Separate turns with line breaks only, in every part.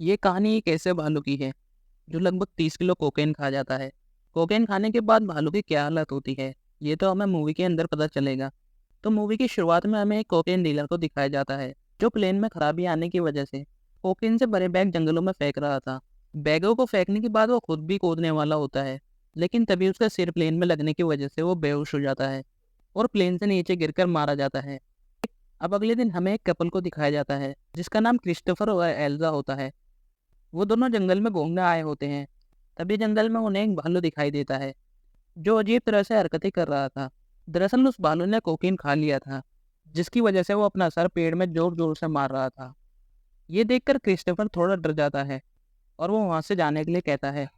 ये कहानी एक ऐसे भालू की है जो लगभग 30 किलो कोकेन खा जाता है। कोकेन खाने के बाद भालू की क्या हालत होती है, ये तो हमें मूवी के अंदर पता चलेगा। तो मूवी की शुरुआत में हमें एक कोकेन डीलर को दिखाया जाता है जो प्लेन में खराबी आने की वजह से कोकेन से भरे बैग जंगलों में फेंक रहा था। बैगों को फेंकने के बाद वो खुद भी कूदने वाला होता है, लेकिन तभी उसका सिर प्लेन में लगने की वजह से वो बेहोश हो जाता है और प्लेन से नीचे गिरकर मारा जाता है। अब अगले दिन हमें एक कपल को दिखाया जाता है जिसका नाम क्रिस्टोफर और एल्जा होता है। वो दोनों जंगल में घूमने आए होते हैं। तभी जंगल में उन्हें एक भालू दिखाई देता है जो अजीब तरह से हरकतें कर रहा था। दरअसल उस भालू ने कोकीन खा लिया था, जिसकी वजह से वो अपना सर पेड़ में जोर जोर से मार रहा था। ये देखकर क्रिस्टोफर थोड़ा डर जाता है और वो वहां से जाने के लिए कहता है,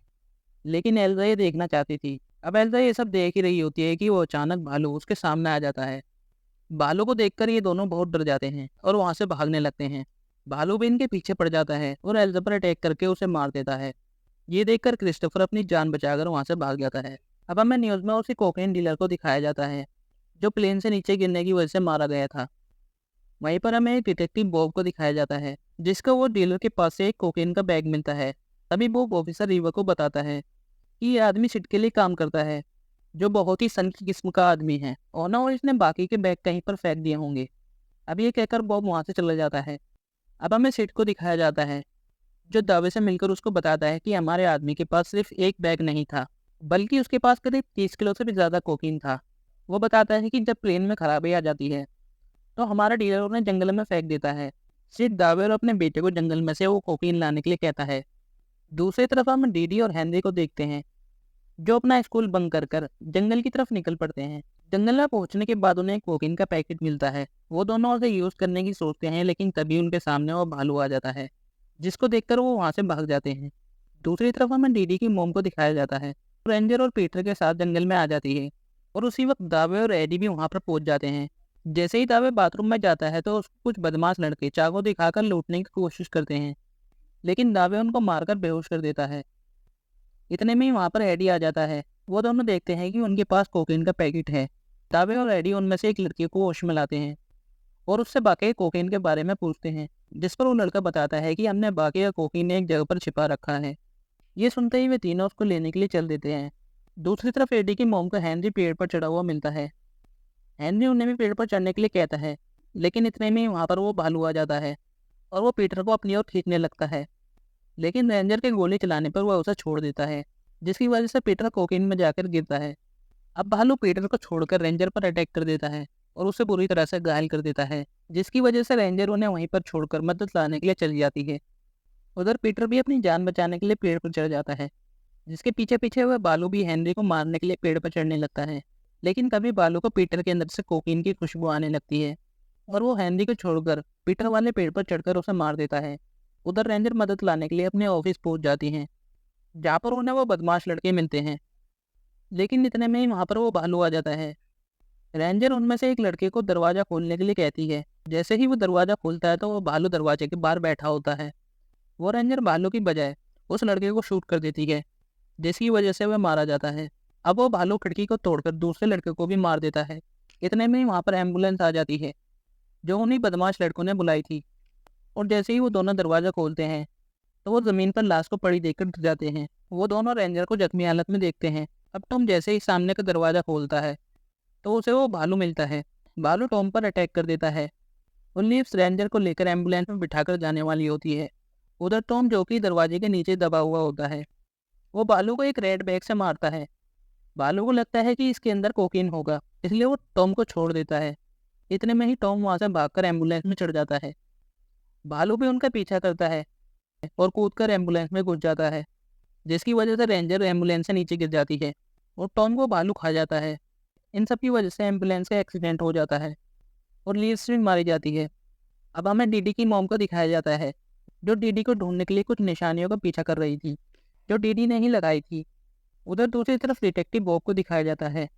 लेकिन एल्जा ये देखना चाहती थी। अब एल्जा ये सब देख ही रही होती है कि वो अचानक भालू उसके सामने आ जाता है। भालू को देखकर ये दोनों बहुत डर जाते हैं और वहां से भागने लगते हैं। भालू भी इनके पीछे पड़ जाता है और एल्जा पर अटैक करके उसे मार देता है। ये देखकर क्रिस्टोफर अपनी जान बचाकर वहां से भाग जाता है। अब हमें न्यूज में उसी कोकेन डीलर को दिखाया जाता है जो प्लेन से नीचे गिरने की वजह से मारा गया था। वहीं पर हमें एक डिटेक्टिव बॉब को दिखाया जाता है जिसको वो डीलर के पास से एक कोकेन का बैग मिलता है। तभी बॉब ऑफिसर रीवा को बताता है कि ये आदमी सिट के लिए काम करता है, जो बहुत ही सनकी किस्म का आदमी है और ना और इसने बाकी के बैग कहीं पर फेंक दिए होंगे। अब ये कहकर बॉब वहां से चला जाता है। अब हमें सिट को दिखाया जाता है जो दावे से मिलकर उसको बताता है कि हमारे आदमी के पास सिर्फ एक बैग नहीं था, बल्कि उसके पास करीब 30 किलो से भी ज़्यादा कोकीन था। वो बताता है कि जब प्लेन में खराबी आ जाती है तो हमारा डीलर उन्हें जंगल में फेंक देता है। सिर्फ दावे और अपने बेटे को जंगल में से वो कोकीन लाने के लिए कहता है। दूसरी तरफ हम डीडी और हेनरी को देखते हैं जो अपना स्कूल बंक कर जंगल की तरफ निकल पड़ते हैं। जंगल में पहुंचने के बाद उन्हें एक कोकीन का पैकेट मिलता है। वो दोनों उसे यूज़ करने की सोचते हैं, लेकिन तभी उनके सामने वो भालू आ जाता है जिसको देखकर वो वहां से भाग जाते हैं। दूसरी तरफ हमें डीडी की मोम को दिखाया जाता है। रेंजर और पीटर के साथ जंगल में आ जाती है और उसी वक्त दावे और एडी भी वहां पर पहुंच जाते हैं। जैसे ही दावे बाथरूम में जाता है तो उसको कुछ बदमाश लड़के चाकू दिखाकर लूटने की कोशिश करते हैं, लेकिन दावे उनको मारकर बेहोश कर देता है। इतने में ही वहां पर एडी आ जाता है। वो दोनों देखते हैं कि उनके पास कोकीन का पैकेट है। दावे और एडी उनमें से एक लड़के को होश में लाते हैं और उससे बाकी कोकीन के बारे में पूछते हैं, जिस पर वो लड़का बताता है कि हमने बाकी का कोकीन एक जगह पर छिपा रखा है। ये सुनते ही वे तीनों उसको लेने के लिए चल देते हैं। दूसरी तरफ एडी की मोम को हेनरी पेड़ पर चढ़ा हुआ मिलता है। हेनरी उन्हें भी पेड़ पर चढ़ने के लिए कहता है, लेकिन इतने में ही वहां पर वो भालू आ जाता है और वो पीटर को अपनी ओर खींचने लगता है, लेकिन रेंजर के गोली चलाने पर वह उसे छोड़ देता है, जिसकी वजह से पीटर कोकीन में जाकर गिरता है। अब भालू पीटर को छोड़कर रेंजर पर अटैक कर देता है और उसे बुरी तरह से घायल कर देता है, जिसकी वजह से रेंजर उन्हें वहीं पर छोड़कर मदद लाने के लिए चली जाती है। उधर पीटर भी अपनी जान बचाने के लिए पेड़ पर चढ़ जाता है, जिसके पीछे पीछे वह बालू भी हेनरी को मारने के लिए पेड़ पर चढ़ने लगता है। लेकिन तभी बालू को पीटर के अंदर से कोकीन की खुशबू आने लगती है और वो हेनरी को छोड़कर पीटर वाले पेड़ पर चढ़कर उसे मार देता है। उधर रेंजर मदद लाने के लिए अपने ऑफिस पहुंच जाती हैं, जहाँ पर उन्हें वो बदमाश लड़के मिलते हैं। लेकिन इतने में ही वहाँ पर वो भालू आ जाता है। रेंजर उनमें से एक लड़के को दरवाज़ा खोलने के लिए कहती है। जैसे ही वो दरवाज़ा खोलता है तो वो भालू दरवाजे के बाहर बैठा होता है। वो रेंजर भालू की बजाय उस लड़के को शूट कर देती है, जिसकी वजह से वह मारा जाता है। अब वो भालू खिड़की को तोड़कर दूसरे लड़के को भी मार देता है। इतने में ही वहाँ पर एम्बुलेंस आ जाती है जो उन्हीं बदमाश लड़कों ने बुलाई थी, और जैसे ही वो दोनों दरवाज़ा खोलते हैं तो वो ज़मीन पर लाश को पड़ी देखकर डर जाते हैं। वो दोनों रेंजर को जख्मी हालत में देखते हैं। अब टॉम जैसे ही सामने का दरवाज़ा खोलता है तो उसे वो भालू मिलता है। भालू टॉम पर अटैक कर देता है और लीव्स रेंजर को लेकर एम्बुलेंस में बिठाकर जाने वाली होती है। उधर टॉम, जो कि दरवाजे के नीचे दबा हुआ होता है, वो भालू को एक रेड बैग से मारता है। भालू को लगता है कि इसके अंदर कोकीन होगा, इसलिए वो टॉम को छोड़ देता है। इतने में ही टॉम वहाँ से भागकर एम्बुलेंस में चढ़ जाता है। भालू भी उनका पीछा करता है और कूदकर एम्बुलेंस में घुस जाता है, जिसकी वजह से रेंजर एम्बुलेंस से नीचे गिर जाती है और टॉम को भालू खा जाता है। इन सब की वजह से एम्बुलेंस का एक्सीडेंट हो जाता है और लीव्स भी मारी जाती है। अब हमें डीडी की मॉम को दिखाया जाता है जो डीडी को ढूंढने के लिए कुछ निशानियों का पीछा कर रही थी जो डीडी ने ही लगाई थी। उधर दूसरी तरफ डिटेक्टिव बॉब को दिखाया जाता है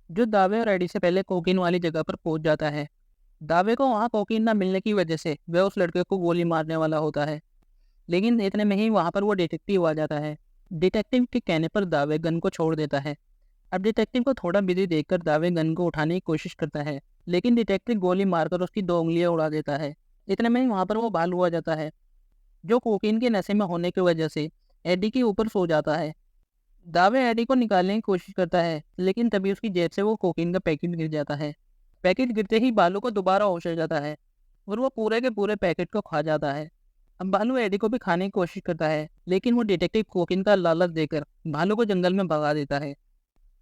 जो दावे और एडी से पहले कोकीन वाली जगह पर पहुंच जाता है। दावे को वहाँ कोकीन न मिलने की वजह से वह उस लड़के को गोली मारने वाला होता है, लेकिन इतने में ही वहाँ पर वो डिटेक्टिव आ जाता है। डिटेक्टिव के कहने पर दावे गन को छोड़ देता है। अब डिटेक्टिव को थोड़ा बिजी देखकर दावे गन को उठाने की कोशिश करता है, लेकिन डिटेक्टिव गोली मारकर उसकी 2 उंगलियां उड़ा देता है। इतने में ही वहाँ पर वो भालू आ जाता है। जो कोकीन के नशे में होने की वजह से एडी के ऊपर सो जाता है। दावे एडी को निकालने की कोशिश करता है, लेकिन तभी उसकी जेब से वो कोकीन का पैकेट गिर जाता है। पैकेट गिरते ही बालू को दोबारा होश आ जाता है और वो पूरे के पूरे पैकेट को खा जाता है। अब भालू एडी को भी खाने की कोशिश करता है, लेकिन वो डिटेक्टिव कोकीन का लालच देकर भालू को जंगल में भगा देता है।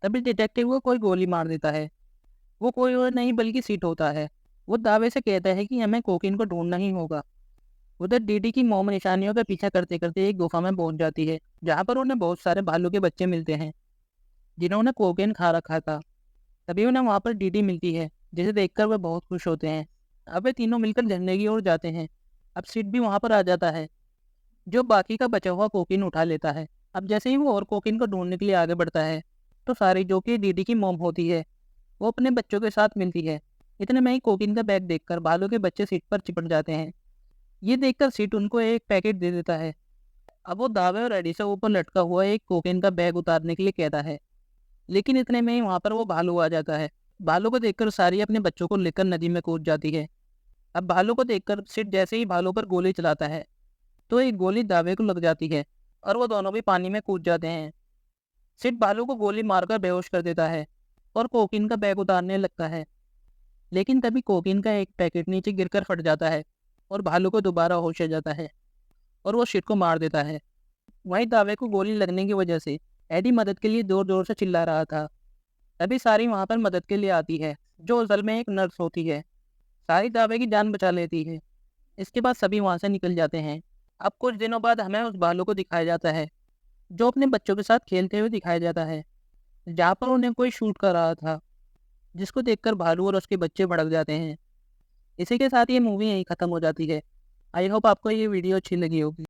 तभी डिटेक्टिव को कोई गोली मार देता है। वो कोई और नहीं बल्कि सीट होता है। वो दावे से कहता है कि हमें कोकीन को ढूंढना ही होगा। उधर डीडी की मोम निशानियों का पीछा करते करते एक गुफा में पहुंच जाती है, जहाँ पर उन्हें बहुत सारे भालू के बच्चे मिलते हैं जिन्होंने कोकेन खा रखा था। तभी उन्हें वहाँ पर डीडी मिलती है, जिसे देखकर वे बहुत खुश होते हैं। अब वे तीनों मिलकर झरने की ओर जाते हैं। अब सिड भी वहाँ पर आ जाता है, जो बाकी का बचा हुआ कोकीन उठा लेता है। अब जैसे ही वो और कोकीन को ढूंढने के लिए आगे बढ़ता है, तो सारी जो कि डीडी की मोम होती है, वो अपने बच्चों के साथ मिलती है। इतने में ही कोकीन का बैग देखकर भालू के बच्चे सीट पर चिपट जाते हैं। ये देखकर सीट उनको एक पैकेट दे देता है। अब वो दावे और एडी से ऊपर लटका हुआ एक कोकेन का बैग उतारने के लिए कहता है, लेकिन इतने में ही वहाँ पर वो भालू आ जाता है। भालू को देखकर सारी अपने बच्चों को लेकर नदी में कूद जाती है। अब भालू को देखकर सिड जैसे ही भालू पर गोली चलाता है, तो एक गोली दावे को लग जाती है और वो दोनों भी पानी में कूद जाते हैं। सिड भालू को गोली मारकर बेहोश कर देता है और कोकीन का बैग उतारने लगता है, लेकिन तभी कोकीन का एक पैकेट नीचे गिरकर फट जाता है और भालू को दोबारा होश आ जाता है और वो सिड को मार देता है। वहीं दावे को गोली लगने की वजह से एडी मदद के लिए जोर जोर से चिल्ला रहा था। तभी सारी वहाँ पर मदद के लिए आती है, जो असल में एक नर्स होती है। सारी दावे की जान बचा लेती है। इसके बाद सभी वहाँ से निकल जाते हैं। अब कुछ दिनों बाद हमें उस भालू को दिखाया जाता है, जो अपने बच्चों के साथ खेलते हुए दिखाया जाता है, जहाँ पर उन्हें कोई शूट कर रहा था, जिसको देखकर भालू और उसके बच्चे भड़क जाते हैं। इसी के साथ ये मूवी यहीं ख़त्म हो जाती है। आई होप आपको ये वीडियो अच्छी लगी होगी।